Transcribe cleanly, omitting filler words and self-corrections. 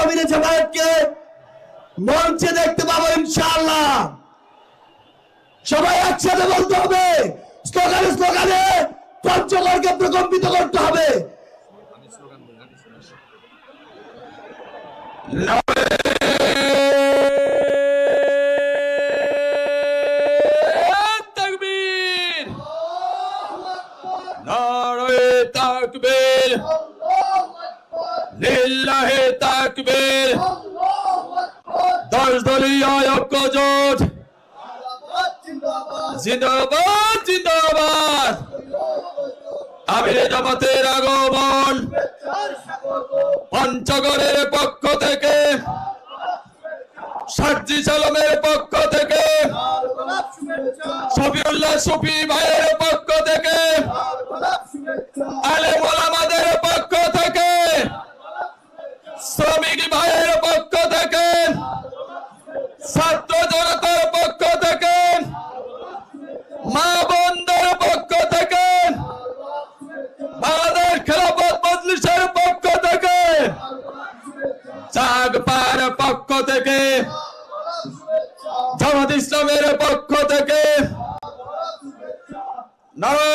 আমিরে জামায়াতকে মঞ্চে দেখতে পাবো ইনশাআল্লাহ। সবাই একসাথে বলতে হবে, স্লোগানে স্লোগানে পঞ্চগড়কে প্রকম্পিত করতে হবে। তাকবীর, নারে তাকবীর, লিল্লাহে তাকবীর। 10 দলীয় ঐক্য জোট জিন্দাবাদ জিন্দাবাদ। আমিরে জামাতের আগমন পঞ্চগড়ের পক্ষ থেকে, সাজ্জি সালামের পক্ষ থেকে, শফিউল্লাহ শফি ভাইয়ের পক্ষ থেকে, আলেম ওলামাদের পক্ষ থেকে, শ্রমিক ভাইয়ের পক্ষ থেকে, ছাত্র জনতার পক্ষ থেকে, মা বোনদের পক্ষ থেকে, বাংলাদেশ খেলাফত মজলিসের পক্ষ থেকে, জাগবার পক্ষ থেকে, জামাত ইসলামের পক্ষ থেকে নারে